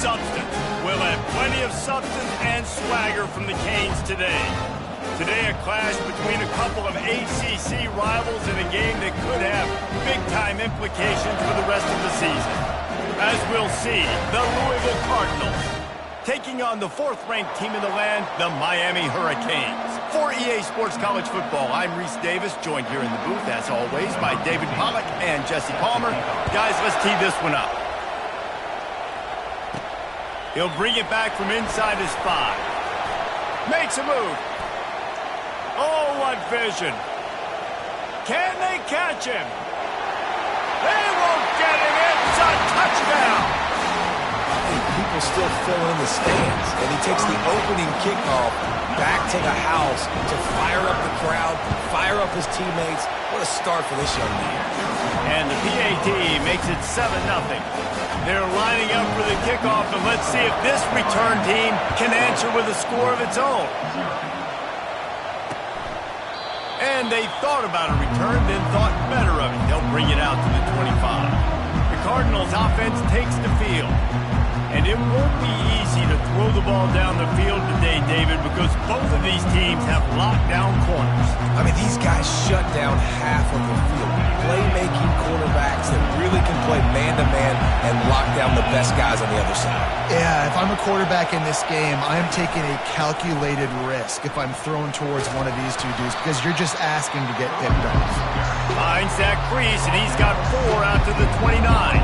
substance. We'll have plenty of substance and swagger from the Canes today. Today, a clash between a couple of ACC rivals in a game that could have big-time implications for the rest of the season. As we'll see, the Louisville Cardinals taking on the fourth-ranked team in the land, the Miami Hurricanes. For EA Sports College Football, I'm Reese Davis, joined here in the booth, as always, by David Pollack and Jesse Palmer. Guys, let's tee this one up. He'll bring it back from inside his 5. Makes a move. Oh, what vision. Can they catch him? They won't get him. It's a touchdown. People still fill in the stands, and he takes the opening kickoff back to the house to fire up the crowd, fire up his teammates. What a start for this young man. And the PAT makes it 7-0. They're lining up for the kickoff, and let's see if this return team can answer with a score of its own. And they thought about a return, then thought better of it. They'll bring it out to the 25. The Cardinals offense takes the field. And it won't be easy to throw the ball down the field today, David, because both of these teams have lockdown corners. I mean, these guys shut down half of the field. Playmaking quarterbacks that really can play man-to-man and lock down the best guys on the other side. Yeah, if I'm a quarterback in this game, I'm taking a calculated risk if I'm throwing towards one of these two dudes because you're just asking to get picked off. Finds that crease, and he's got 4 out to the 29.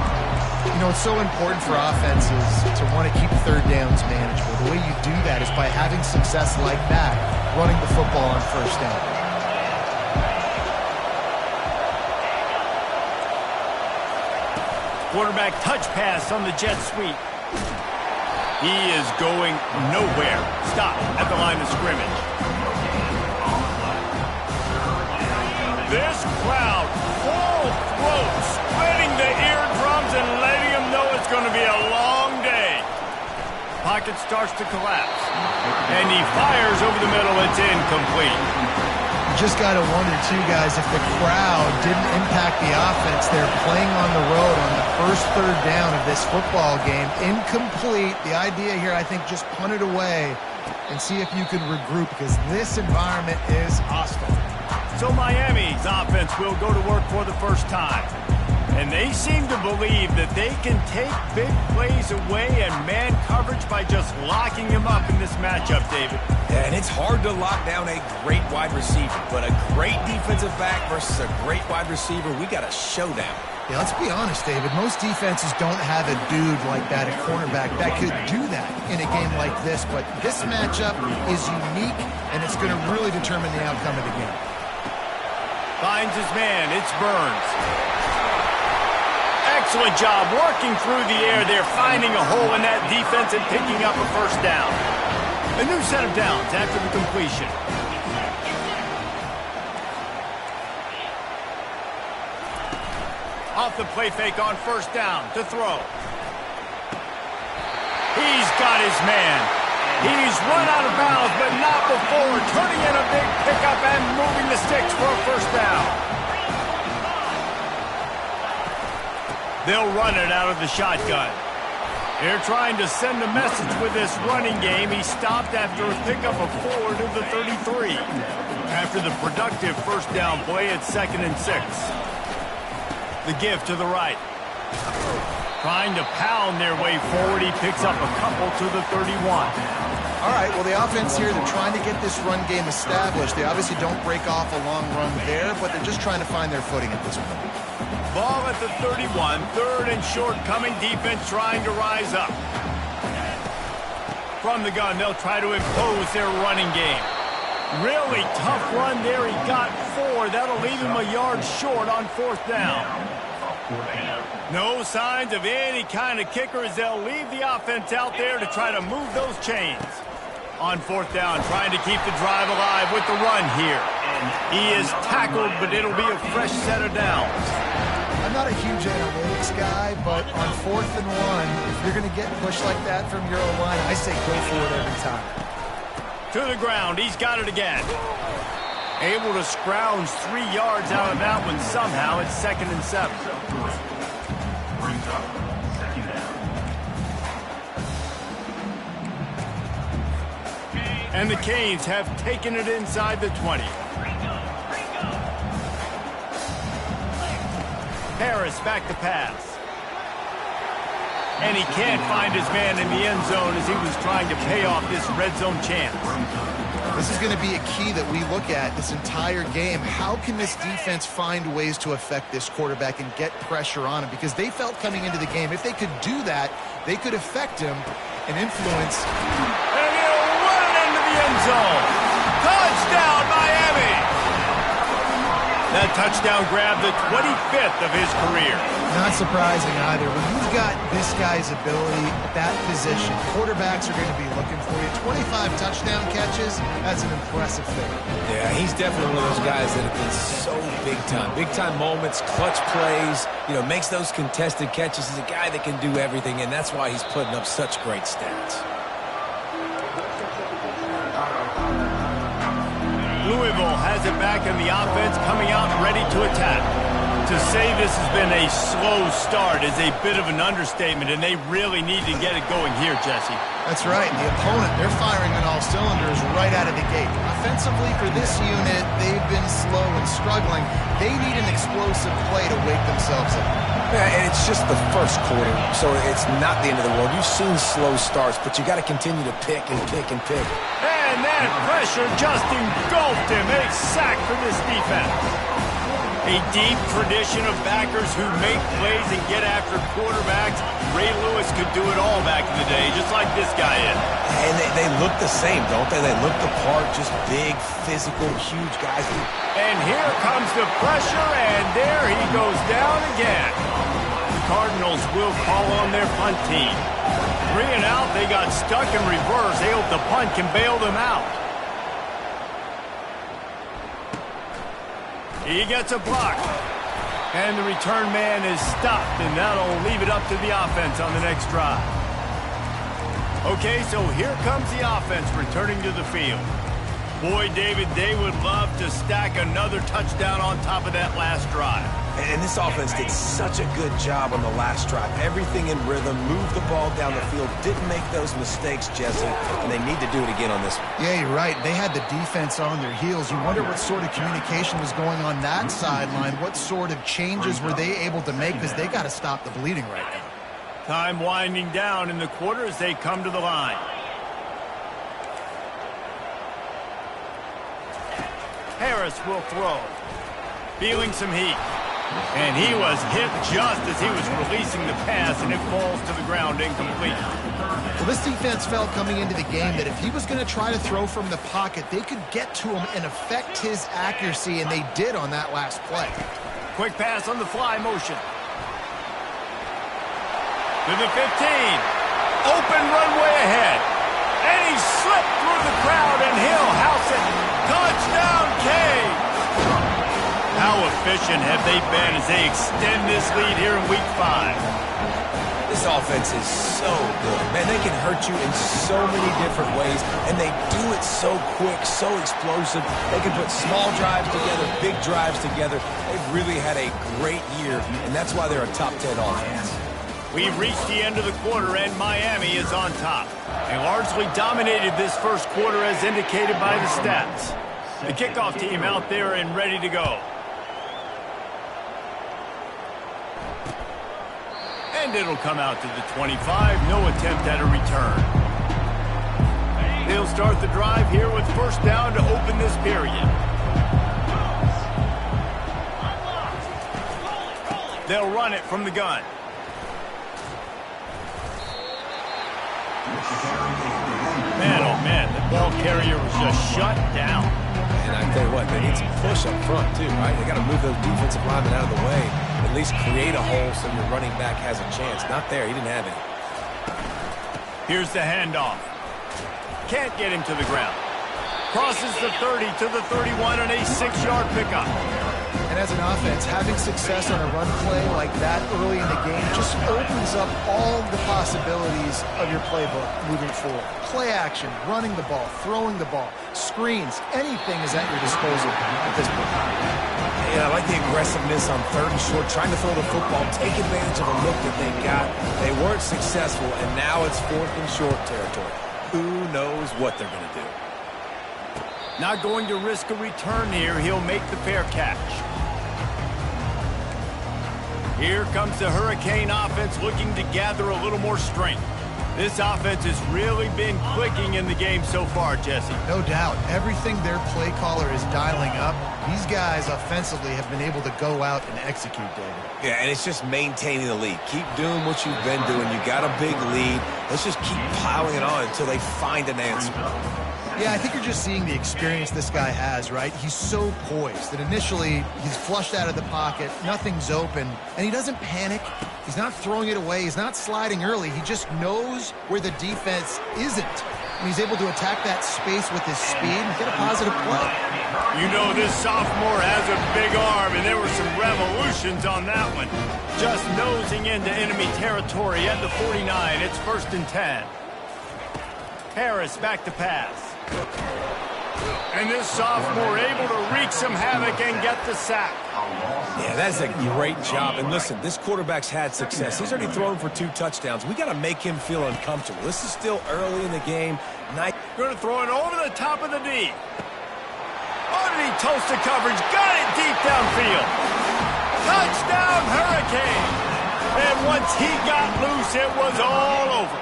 You know, it's so important for offenses to want to keep third downs manageable. The way you do that is by having success like that, running the football on first down. Quarterback touch pass on the jet sweep. He is going nowhere. Stop at the line of scrimmage. This crowd, full throat, splitting the eardrums and letting them know it's going to be a long day. Pocket starts to collapse. And he fires over the middle. It's incomplete. You just got to wonder, too, guys, if the crowd didn't impact the offense. They're playing on the road on the first third down of this football game. Incomplete. The idea here, I think, just punt it away and see if you can regroup because this environment is hostile. So Miami's offense will go to work for the first time. And they seem to believe that they can take big plays away and man coverage by just locking him up in this matchup, David. Yeah, and it's hard to lock down a great wide receiver, but a great defensive back versus a great wide receiver, we got a showdown. Yeah, let's be honest, David. Most defenses don't have a dude like that, a cornerback, that could do that in a game like this. But this matchup is unique, and it's going to really determine the outcome of the game. Finds his man. It's Burns. Excellent job working through the air there, finding a hole in that defense and picking up a first down. A new set of downs after the completion. Off the play fake on first down to throw. He's got his man. He's run out of bounds, but not before turning in a big pickup and moving the sticks for a first down. They'll run it out of the shotgun. They're trying to send a message with this running game. He stopped after a pickup of 4 to the 33. After the productive first down play, it's 2nd and 6. The give to the right. Trying to pound their way forward. He picks up a couple to the 31. All right, well, the offense here, they're trying to get this run game established. They obviously don't break off a long run there, but they're just trying to find their footing at this point. Ball at the 31, 3rd and short coming. Defense trying to rise up. From the gun, they'll try to impose their running game. Really tough run there. He got 4. That'll leave him a yard short on 4th down. No signs of any kind of kicker as they'll leave the offense out there to try to move those chains. On 4th down, trying to keep the drive alive with the run here. He is tackled, but it'll be a fresh set of downs. I'm not a huge analytics guy, but on 4th and 1, if you're going to get pushed like that from your own line, I say go for it every time. To the ground, he's got it again. Able to scrounge 3 yards out of that one somehow. It's 2nd and 7. And the Canes have taken it inside the 20. Harris back to pass. And he can't find his man in the end zone as he was trying to pay off this red zone chance. This is going to be a key that we look at this entire game. How can this defense find ways to affect this quarterback and get pressure on him? Because they felt coming into the game, if they could do that, they could affect him and influence. And he'll run it into the end zone. Touchdown, Miami! That touchdown grabbed the 25th of his career. Not surprising either. When you've got this guy's ability at that position, quarterbacks are going to be looking for you. 25 touchdown catches, that's an impressive thing. Yeah, he's definitely one of those guys that have been so big time. Big time moments, clutch plays, makes those contested catches. He's a guy that can do everything, and that's why he's putting up such great stats. Louisville has it back in the offense, coming out ready to attack. To say this has been a slow start is a bit of an understatement, and they really need to get it going here, Jesse. That's right. The opponent, they're firing on all cylinders right out of the gate. Offensively for this unit, they've been slow and struggling. They need an explosive play to wake themselves up. Yeah, and it's just the first quarter, so it's not the end of the world. You've seen slow starts, but you got to continue to pick and pick and pick. And that pressure just engulfed him. A sack for this defense. A deep tradition of backers who make plays and get after quarterbacks. Ray Lewis could do it all back in the day, just like this guy is. And they look the same, don't they? They look the part, just big, physical, huge guys. And here comes the pressure, and there he goes down again. The Cardinals will call on their punt team. 3 and out, they got stuck in reverse. They hope the punt can bail them out. He gets a block. And the return man is stopped, and that'll leave it up to the offense on the next drive. Okay, so here comes the offense returning to the field. Boy, David, they would love to stack another touchdown on top of that last drive. And this offense did such a good job on the last drive. Everything in rhythm, moved the ball down the field, didn't make those mistakes, Jesse, and they need to do it again on this one. Yeah, you're right. They had the defense on their heels. You wonder what sort of communication was going on that sideline. What sort of changes were they able to make? Because they got to stop the bleeding right now. Time winding down in the quarter as they come to the line. Harris will throw. Feeling some heat. And he was hit just as he was releasing the pass, and it falls to the ground incomplete. Well, this defense felt coming into the game that if he was going to try to throw from the pocket, they could get to him and affect his accuracy, and they did on that last play. Quick pass on the fly motion. To the 15. Open runway ahead. And he slipped through the crowd, and he'll house it. Touchdown, Canes! How efficient have they been as they extend this lead here in Week 5? This offense is so good. Man, they can hurt you in so many different ways, and they do it so quick, so explosive. They can put small drives together, big drives together. They've really had a great year, and that's why they're a top 10 offense. We've reached the end of the quarter, and Miami is on top. They largely dominated this first quarter as indicated by the stats. The kickoff team out there and ready to go. And it'll come out to the 25. No attempt at a return. They'll start the drive here with first down to open this period. They'll run it from the gun. Man, oh man, the ball carrier was just shut down. And I tell you what, they need some push up front too, right? They got to move those defensive linemen out of the way. At least create a hole so your running back has a chance. Not there, he didn't have any. Here's the handoff. Can't get him to the ground. Crosses the 30 to the 31 on a 6-yard pickup. And as an offense, having success on a run play like that early in the game just opens up all the possibilities of your playbook moving forward. Play action, running the ball, throwing the ball, screens, anything is at your disposal at this point. Yeah, I like the aggressiveness on 3rd and short, trying to throw the football, take advantage of a look that they got. They weren't successful, and now it's 4th and short territory. Who knows what they're going to do? Not going to risk a return here. He'll make the fair catch. Here comes the Hurricane offense looking to gather a little more strength. This offense has really been clicking in the game so far, Jesse. No doubt. Everything their play caller is dialing up, these guys offensively have been able to go out and execute, David. Yeah, and it's just maintaining the lead. Keep doing what you've been doing. You got a big lead. Let's just keep piling it on until they find an answer. Yeah, I think you're just seeing the experience this guy has, right? He's so poised that initially he's flushed out of the pocket, nothing's open, and he doesn't panic. He's not throwing it away. He's not sliding early. He just knows where the defense isn't. And he's able to attack that space with his speed and get a positive play. You know this sophomore has a big arm, and there were some revolutions on that one. Just nosing into enemy territory at the 49. It's 1st and 10. Harris back to pass. And this sophomore able to wreak some havoc and get the sack. Yeah, that's a great job. And listen, this quarterback's had success. He's already thrown for 2 touchdowns. We got to make him feel uncomfortable. This is still early in the game. Going to throw it over the top of the D. Underneath toasted coverage. Got it deep downfield. Touchdown, Hurricane. And once he got loose, it was all over.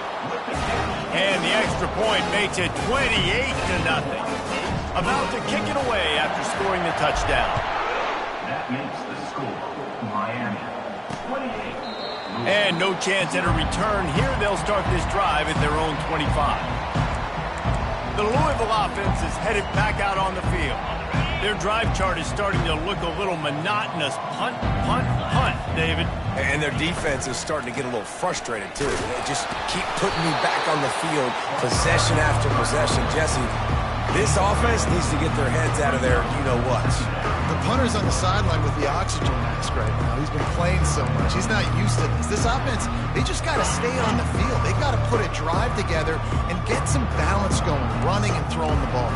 And the extra point makes it 28-0. About to kick it away after scoring the touchdown. That makes the score Miami 28. And no chance at a return here. They'll start this drive at their own 25. The Louisville offense is headed back out on the field. Their drive chart is starting to look a little monotonous. Punt, punt, punt, David. And their defense is starting to get a little frustrated, too. They just keep putting me back on the field, possession after possession. Jesse, this offense needs to get their heads out of there, you-know-what. The punter's on the sideline with the oxygen mask right now. He's been playing so much. He's not used to this. This offense, they just got to stay on the field. They got to put a drive together and get some balance going, running and throwing the ball.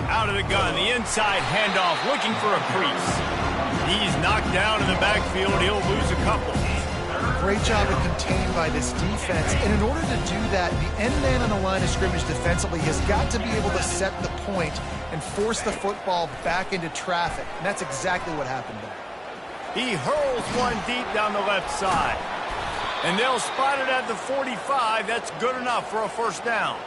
Out of the gun, the inside handoff, looking for a crease. He's knocked down in the backfield. He'll lose a couple. Great job of contained by this defense. And in order to do that, the end man on the line of scrimmage defensively has got to be able to set the point and force the football back into traffic. And that's exactly what happened there. He hurls one deep down the left side. And they'll spot it at the 45. That's good enough for a 1st down.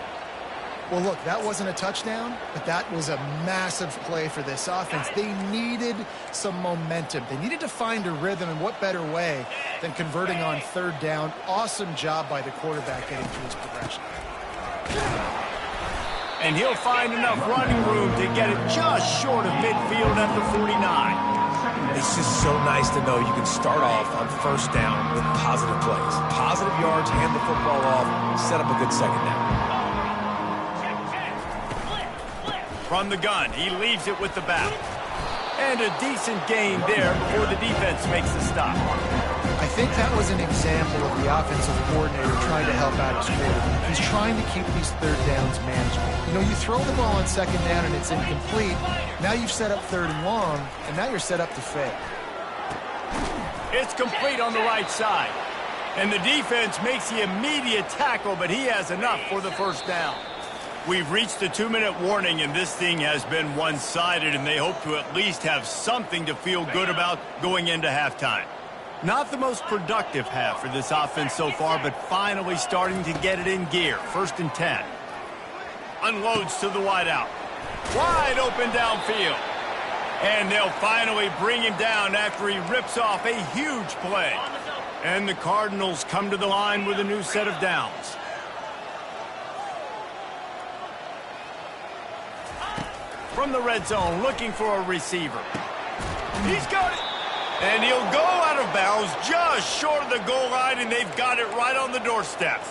Well, look, that wasn't a touchdown, but that was a massive play for this offense. They needed some momentum. They needed to find a rhythm, and what better way than converting on 3rd down. Awesome job by the quarterback getting through his progression. And he'll find enough running room to get it just short of midfield at the 49. It's just so nice to know you can start off on 1st down with positive plays. Positive yards, hand the football off, set up a good 2nd down. From the gun, he leaves it with the back. And a decent gain there before the defense makes the stop. I think that was an example of the offensive coordinator trying to help out his quarterback. He's trying to keep these 3rd downs manageable. You know, you throw the ball on 2nd down and it's incomplete. Now you've set up 3rd and long, and now you're set up to fail. It's complete on the right side. And the defense makes the immediate tackle, but he has enough for the 1st down. We've reached the 2-minute warning, and this thing has been one-sided, and they hope to at least have something to feel good about going into halftime. Not the most productive half for this offense so far, but finally starting to get it in gear. 1st and 10. Unloads to the wideout. Wide open downfield. And they'll finally bring him down after he rips off a huge play. And the Cardinals come to the line with a new set of downs. From the red zone, looking for a receiver. He's got it. And he'll go out of bounds just short of the goal line, and they've got it right on the doorstep.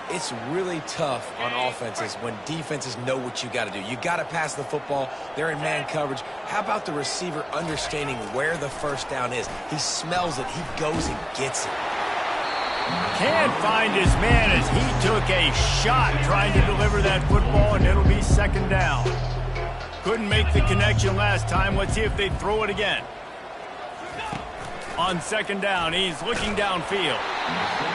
It's really tough on offenses when defenses know what you got to do. You got to pass the football. They're in man coverage. How about the receiver understanding where the 1st down is? He smells it. He goes and gets it. Can't find his man as he took a shot trying to deliver that football, and it'll be 2nd down. Couldn't make the connection last time. Let's see if they throw it again. On 2nd down, he's looking downfield.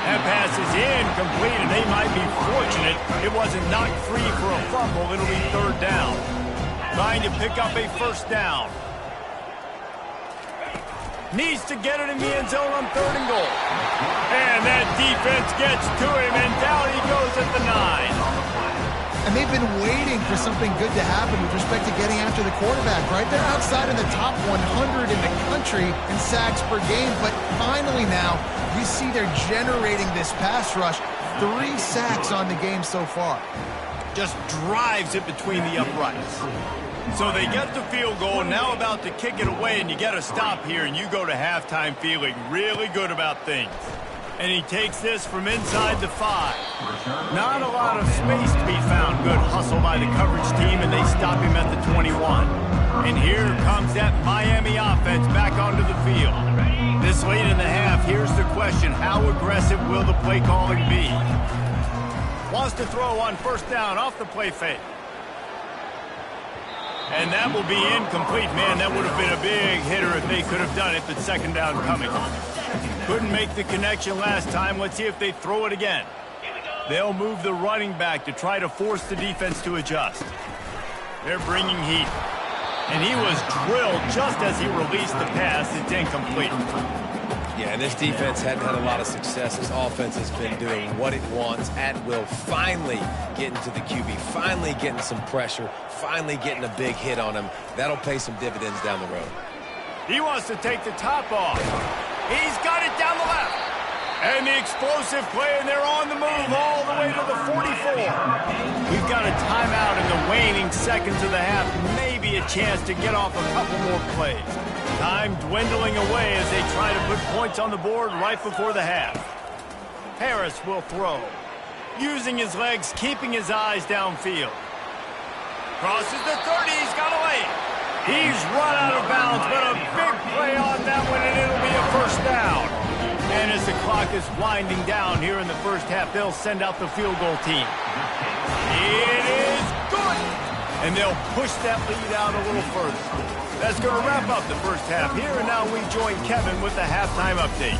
That pass is incomplete, and they might be fortunate it wasn't knocked free for a fumble. It'll be third down. Trying to pick up a first down. Needs to get it in the end zone on 3rd and goal. And that defense gets to him, and down he goes at the 9. And they've been waiting for something good to happen with respect to getting after the quarterback, right? They're outside in the top 100 in the country in sacks per game, but finally now you see they're generating this pass rush. 3 sacks on the game so far. Just drives it between the uprights. So they get the field goal, now about to kick it away, and you get a stop here, and you go to halftime feeling really good about things. And he takes this from inside the 5. Not a lot of space to be found. Good hustle by the coverage team, and they stop him at the 21. And here comes that Miami offense back onto the field. This late in the half, here's the question. How aggressive will the play calling be? Wants to throw on first down off the play fake. And that will be incomplete. Man, that would have been a big hitter if they could have done it, but second down coming. Couldn't make the connection last time. Let's see if they throw it again. They'll move the running back to try to force the defense to adjust. They're bringing heat. And he was drilled just as he released the pass. It's incomplete. Yeah, and this defense hadn't had a lot of success. This offense has been doing what it wants at will. Finally getting to the QB. Finally getting some pressure. Finally getting a big hit on him. That'll pay some dividends down the road. He wants to take the top off. He's got it down the left. And the explosive play, and they're on the move all the way to the 44. We've got a timeout in the waning seconds of the half. Maybe a chance to get off a couple more plays. Time dwindling away as they try to put points on the board right before the half. Harris will throw. Using his legs, keeping his eyes downfield. Crosses the 30, he's got to lay it. He's run out of bounds, but a big play on that one, and it'll be a first down. And as the clock is winding down here in the first half, they'll send out the field goal team. It is good! And they'll push that lead out a little further. That's going to wrap up the first half here, and now we join Kevin with the halftime update.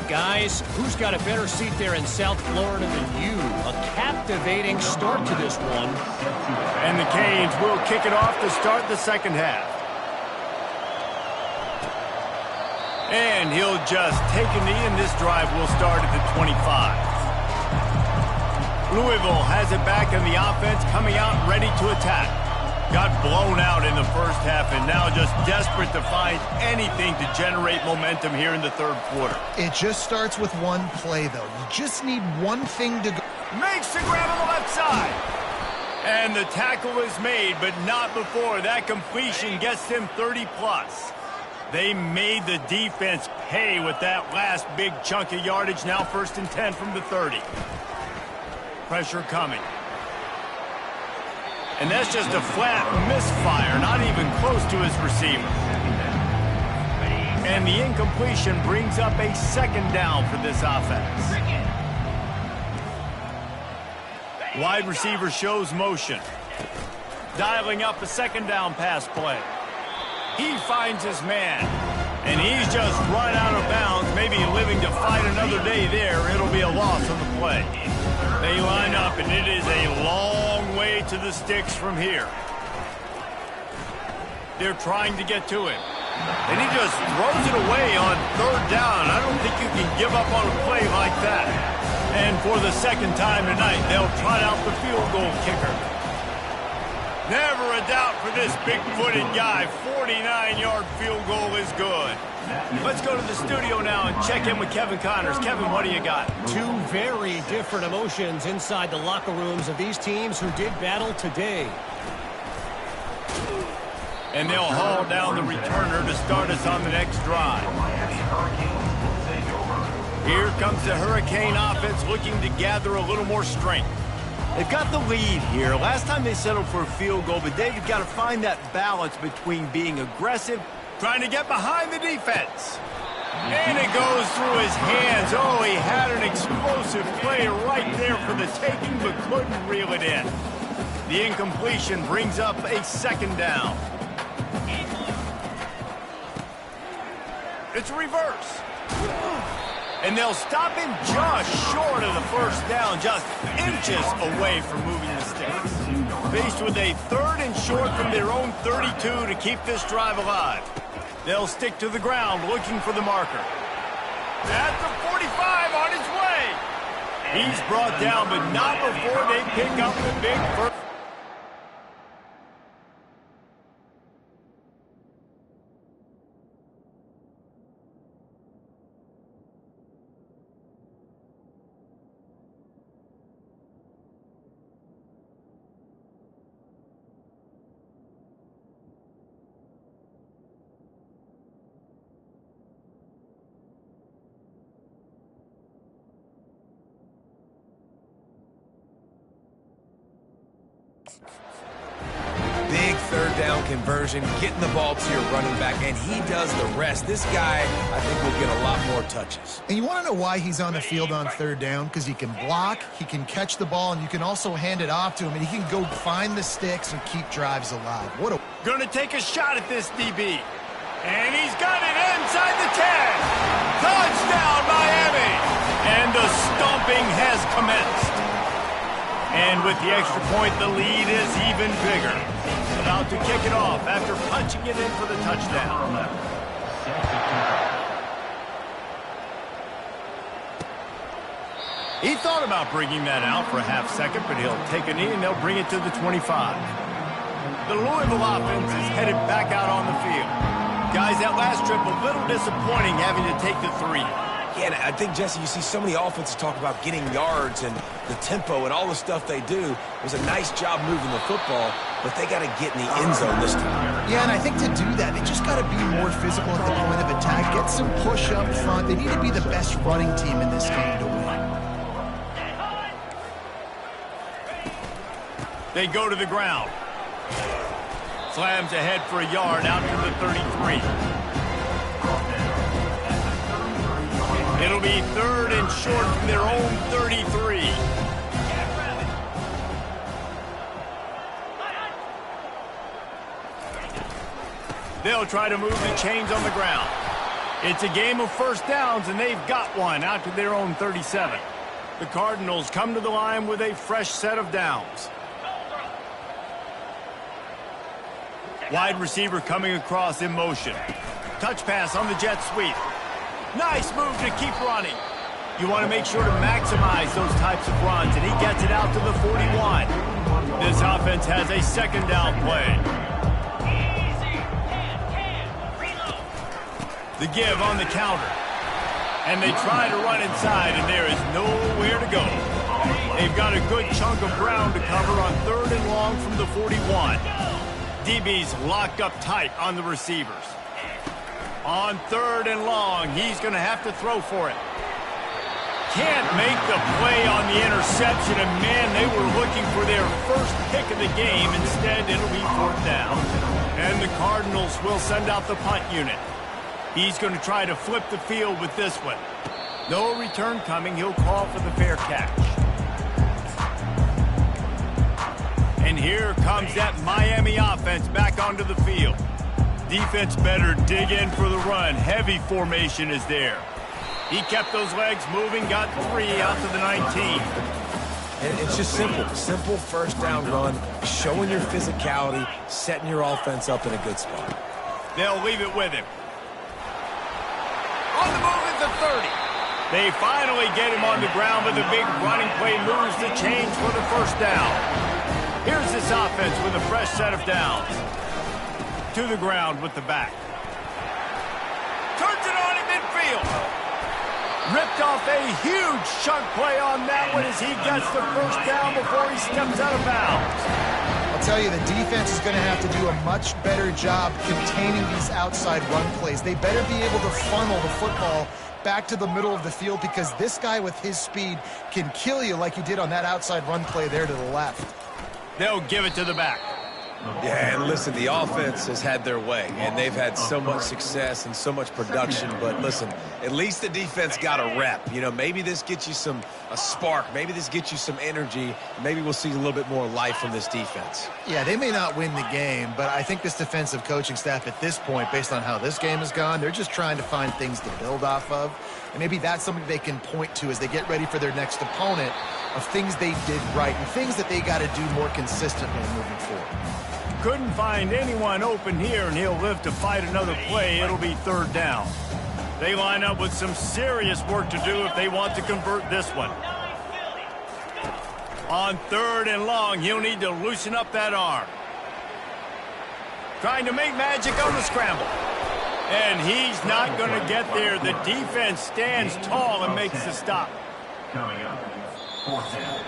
Guys, who's got a better seat there in South Florida than you? A captivating start to this one. And the Canes will kick it off to start the second half. And he'll just take a knee, and this drive will start at the 25. Louisville has it back, and the offense coming out ready to attack. Got blown out in the first half, and now just desperate to find anything to generate momentum here in the third quarter. It just starts with one play, though. You just need one thing to go. Makes the grab on the left side. And the tackle is made, but not before. That completion gets them 30-plus. They made the defense pay with that last big chunk of yardage. Now 1st and 10 from the 30. Pressure coming. And that's just a flat misfire, not even close to his receiver. And the incompletion brings up a second down for this offense. Wide receiver shows motion. Dialing up a second down pass play. He finds his man. And he's just run out of bounds, maybe living to fight another day there. It'll be a loss on the play. They line up, and it is a long way to the sticks from here. They're trying to get to him. And he just throws it away on third down. I don't think you can give up on a play like that. And for the second time tonight, they'll trot out the field goal kicker. Never a doubt for this big-footed guy. 49-yard field goal is good. Let's go to the studio now and check in with Kevin Connors. Kevin, what do you got? Two very different emotions inside the locker rooms of these teams who did battle today. And they'll haul down the returner to start us on the next drive. Here comes the Hurricane offense looking to gather a little more strength. They've got the lead here. Last time they settled for a field goal, but they've got to find that balance between being aggressive, trying to get behind the defense. And it goes through his hands. Oh, he had an explosive play right there for the taking, but couldn't reel it in. The incompletion brings up a second down. It's a reverse. And they'll stop him just short of the first down, just inches away from moving the sticks. Faced with a 3rd and short from their own 32 to keep this drive alive. They'll stick to the ground looking for the marker. At the 45 on his way. He's brought down, but not before they pick up the big first. Big 3rd down conversion, getting the ball to your running back, and he does the rest. This guy, I think, will get a lot more touches. And you want to know why he's on the field on 3rd down? Because he can block, he can catch the ball, and you can also hand it off to him, and he can go find the sticks and keep drives alive. Gonna take a shot at this DB. And he's got it inside the 10. Touchdown, Miami! And the stomping has commenced. And with the extra point, the lead is even bigger. About to kick it off after punching it in for the touchdown. He thought about bringing that out for a half second, but he'll take a knee and they'll bring it to the 25. The Louisville offense is headed back out on the field. Guys, that last trip, a little disappointing having to take the 3. Yeah, and I think, Jesse, you see so many offenses talk about getting yards and the tempo and all the stuff they do. It was a nice job moving the football, but they got to get in the end zone this time. Yeah, and I think to do that, they just got to be more physical at the point of attack, get some push up front. They need to be the best running team in this game to win. They go to the ground. Slams ahead for a yard out to the 33. It'll be 3rd and short from their own 33. They'll try to move the chains on the ground. It's a game of first downs, and they've got one out to their own 37. The Cardinals come to the line with a fresh set of downs. Wide receiver coming across in motion. Touch pass on the jet sweep. Nice move to keep running. You want to make sure to maximize those types of runs, and he gets it out to the 41. This offense has a 2nd down play. The give on the counter. And they try to run inside, and there is nowhere to go. They've got a good chunk of ground to cover on 3rd and long from the 41. DB's locked up tight on the receivers. On 3rd and long, he's going to have to throw for it. Can't make the play on the interception, and man, they were looking for their first pick of the game. Instead, it'll be 4th down. And the Cardinals will send out the punt unit. He's going to try to flip the field with this one. No return coming. He'll call for the fair catch. And here comes that Miami offense back onto the field. Defense better dig in for the run. Heavy formation is there. He kept those legs moving, got 3 out to the 19. And it's just simple. Simple 1st down run, showing your physicality, setting your offense up in a good spot. They'll leave it with him. On the move at the 30. They finally get him on the ground, but the big running play moves the chains for the 1st down. Here's this offense with a fresh set of downs. To the ground with the back. Turns it on in midfield. Ripped off a huge chunk play on that one as he gets the 1st down before he steps out of bounds. I'll tell you, the defense is going to have to do a much better job containing these outside run plays. They better be able to funnel the football back to the middle of the field, because this guy with his speed can kill you like he did on that outside run play there to the left. They'll give it to the back. Yeah, and listen, the offense has had their way, and they've had so much success and so much production. But listen, at least the defense got a rep. You know, maybe this gets you some a spark. Maybe this gets you some energy. Maybe we'll see a little bit more life from this defense. Yeah, they may not win the game, but I think this defensive coaching staff at this point, based on how this game has gone, they're just trying to find things to build off of. And maybe that's something they can point to as they get ready for their next opponent, of things they did right and things that they got to do more consistently moving forward. Couldn't find anyone open here, and he'll live to fight another play. It'll be third down. They line up with some serious work to do if they want to convert this one. On third and long, he'll need to loosen up that arm. Trying to make magic on the scramble. And he's not going to get there. The defense stands tall and makes the stop. Coming up, fourth down.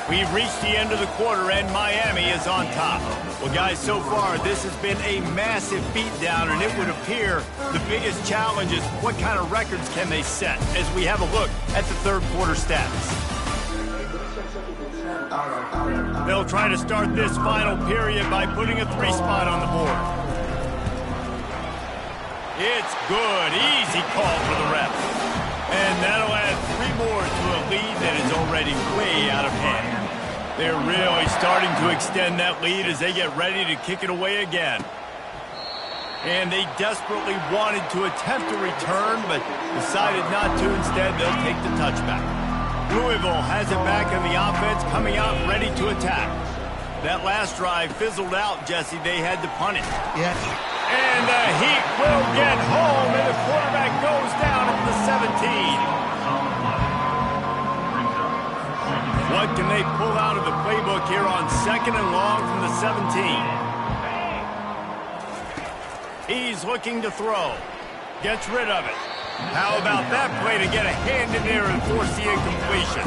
We've reached the end of the quarter, and Miami is on top. Well, guys, so far, this has been a massive beatdown, and it would appear the biggest challenge is what kind of records can they set as we have a look at the third quarter stats. They'll try to start this final period by putting a 3 spot on the board. It's good. Easy call for the ref. And that'll add 3 more to a lead that is already way out of hand. They're really starting to extend that lead as they get ready to kick it away again. And they desperately wanted to attempt a return, but decided not to. Instead, they'll take the touchback. Louisville has it back in the offense, coming out ready to attack. That last drive fizzled out, Jesse. They had to punt it. Yeah. And the Heat will get home, and the quarterback goes down at the 17. What can they pull out of the playbook here on second and long from the 17? He's looking to throw. Gets rid of it. How about that play to get a hand in there and force the incompletion?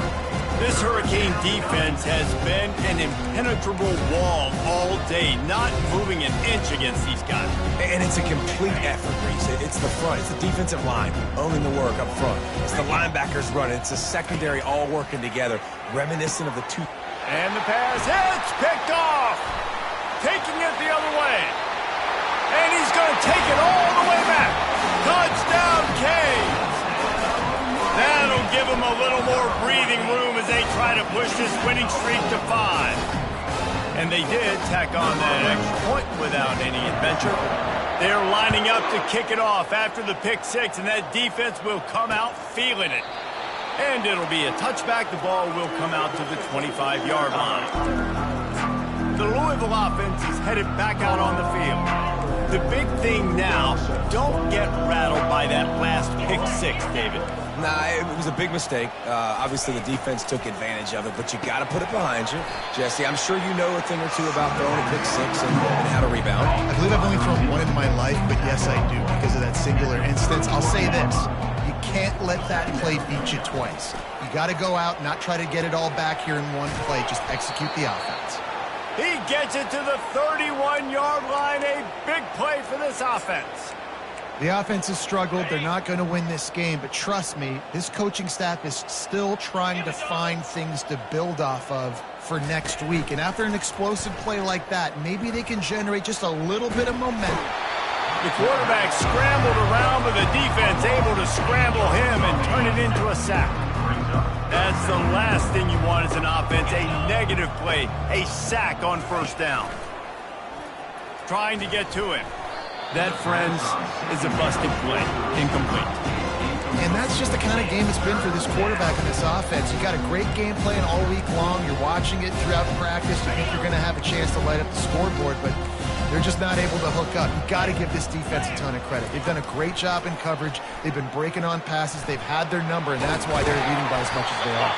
This Hurricane defense has been an impenetrable wall all day, not moving an inch against these guys. And it's a complete effort, Reese. It's the front. It's the defensive line owning the work up front. It's the linebackers running. It's the secondary all working together, reminiscent of the two. And the pass, it's picked off. Taking it the other way. And he's going to take it all the way back. Touchdown, Canes. That'll give them a little more breathing room as they try to push this winning streak to 5. And they did tack on that extra point without any adventure. They're lining up to kick it off after the pick 6, and that defense will come out feeling it. And it'll be a touchback. The ball will come out to the 25-yard line. The Louisville offense is headed back out on the field. The big thing now, don't get rattled by that last pick 6, David. Nah, it was a big mistake. Obviously, the defense took advantage of it, but you got to put it behind you. Jesse, I'm sure you know a thing or two about throwing a pick 6 and how to rebound. I believe I've only thrown one in my life, but yes, I do because of that singular instance. I'll say this. You can't let that play beat you twice. You got to go out, not try to get it all back here in one play. Just execute the offense. He gets it to the 31-yard line. A big play for this offense. The offense has struggled. They're not going to win this game, but trust me, this coaching staff is still trying to find things to build off of for next week. And after an explosive play like that, maybe they can generate just a little bit of momentum. The quarterback scrambled around, but the defense able to scramble him and turn it into a sack. That's the last thing you want as an offense, a negative play, a sack on first down. Trying to get to him. That, friends, is a busted play. Incomplete. And that's just the kind of game it's been for this quarterback and this offense. You got a great game plan all week long. You're watching it throughout practice. You think you're going to have a chance to light up the scoreboard, but they're just not able to hook up. You got to give this defense a ton of credit. They've done a great job in coverage. They've been breaking on passes. They've had their number, and that's why they're leading by as much as they are.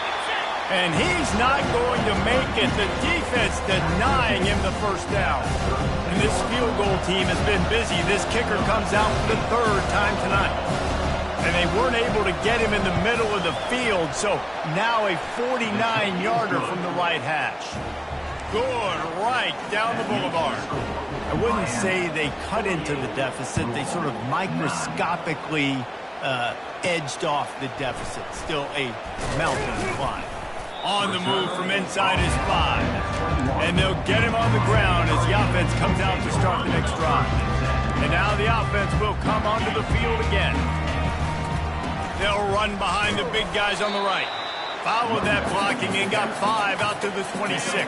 And he's not going to make it. The defense denying him the first down. And this field goal team has been busy. This kicker comes out for the 3rd time tonight. And they weren't able to get him in the middle of the field, so now a 49-yarder from the right hash. Good, right down the boulevard. I wouldn't say they cut into the deficit. They sort of microscopically edged off the deficit. Still a mountain to climb. On the move from inside his 5. And they'll get him on the ground as the offense comes out to start the next drive. And now the offense will come onto the field again. They'll run behind the big guys on the right. followed that blocking and got 5 out to the 26.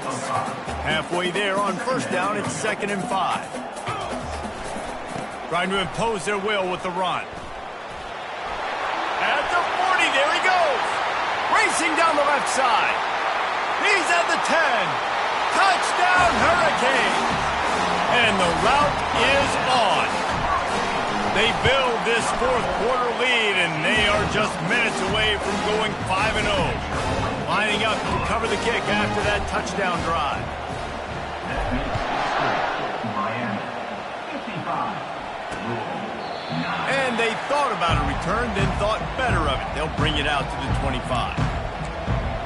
Halfway there on first down, it's 2nd and 5. Trying to impose their will with the run. At the 40, there he goes. Racing down the left side. He's at the 10. Touchdown, Hurricanes. And the route is on. They build this fourth quarter lead, and they are just minutes away from going 5-0. Lining up to cover the kick after that touchdown drive. Miami, 55. And they thought about a return, then thought better of it. They'll bring it out to the 25.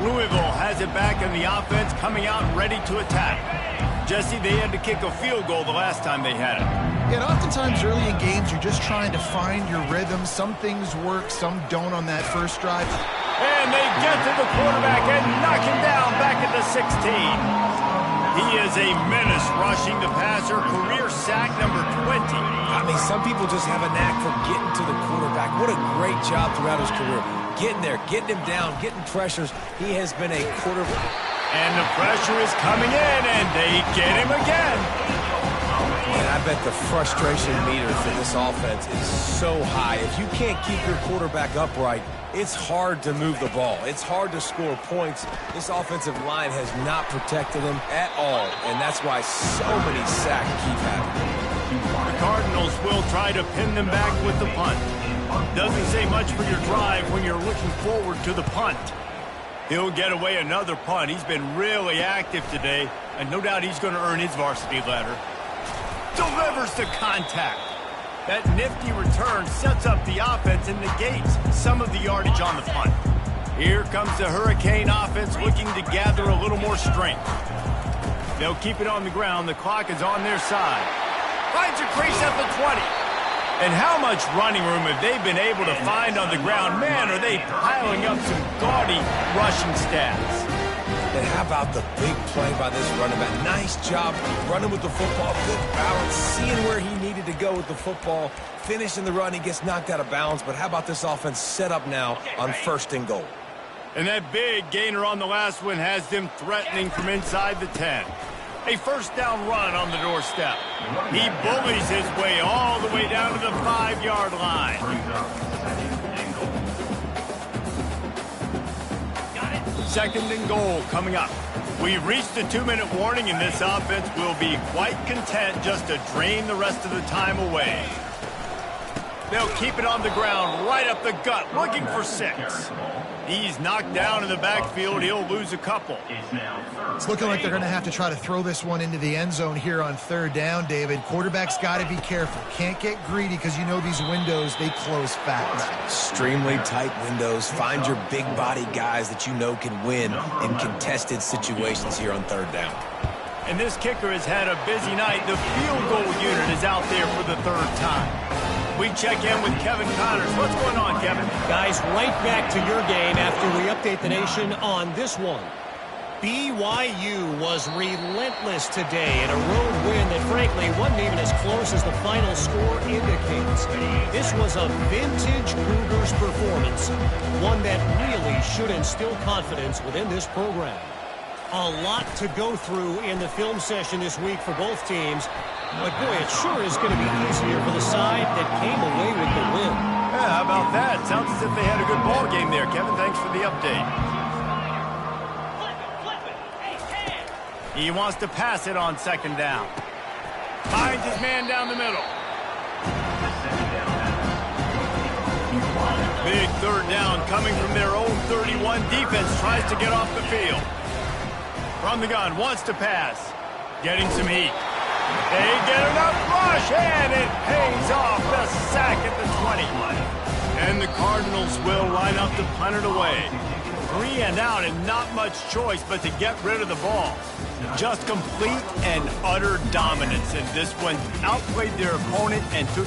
Louisville has it back in the offense, coming out ready to attack. Jesse, they had to kick a field goal the last time they had it. Yeah, and oftentimes early in games, you're just trying to find your rhythm. Some things work, some don't on that first drive. And they get to the quarterback and knock him down back at the 16. He is a menace rushing the passer, career sack number 20. I mean, some people just have a knack for getting to the quarterback. What a great job throughout his career. Getting there, getting him down, getting pressures. He has been a quarterback. And the pressure is coming in, and they get him again. And I bet the frustration meter for this offense is so high. If you can't keep your quarterback upright, it's hard to move the ball. It's hard to score points. This offensive line has not protected him at all, and that's why so many sacks keep happening. The Cardinals will try to pin them back with the punt. Doesn't say much for your drive when you're looking forward to the punt. He'll get away another punt. He's been really active today, and no doubt he's going to earn his varsity letter. Delivers the contact. That nifty return sets up the offense and negates some of the yardage on the punt. Here comes the Hurricane offense looking to gather a little more strength. They'll keep it on the ground. The clock is on their side. Finds a crease at the 20. And how much running room have they been able to find on the ground? Man, are they piling up some gaudy rushing stats. And how about the big play by this running back? Nice job running with the football. Good balance, seeing where he needed to go with the football. Finishing the run, he gets knocked out of bounds. But how about this offense set up now on 1st and goal? And that big gainer on the last one has them threatening from inside the 10. A first down run on the doorstep. He bullies his way all the way down to the 5-yard line. 2nd and goal coming up. We've reached the 2-minute warning, and this offense will be quite content just to drain the rest of the time away. They'll keep it on the ground right up the gut, looking for 6. He's knocked down in the backfield. He'll lose a couple. It's looking like they're going to have to try to throw this one into the end zone here on 3rd down, David. Quarterback's got to be careful. Can't get greedy because you know these windows, they close fast. Extremely tight windows. Find your big body guys that you know can win in contested situations here on 3rd down. And this kicker has had a busy night. The field goal unit is out there for the 3rd time. We check in with Kevin Connors. What's going on, Kevin? Guys, right back to your game after we update the nation on this one. BYU was relentless today in a road win that, frankly, wasn't even as close as the final score indicates. This was a vintage Cougars performance, one that really should instill confidence within this program. A lot to go through in the film session this week for both teams. But, boy, it sure is going to be easier for the side that came away with the win. Yeah, how about that? Sounds as if they had a good ball game there, Kevin. Thanks for the update. He wants to pass it on 2nd down. Finds his man down the middle. Big 3rd down coming from their own 31. Defense tries to get off the field. From the gun, wants to pass. Getting some heat. They get enough rush, and it pays off the sack at the 20. And the Cardinals will line up to punt it away. 3 and out, and not much choice but to get rid of the ball. Just complete and utter dominance, and this one outplayed their opponent and took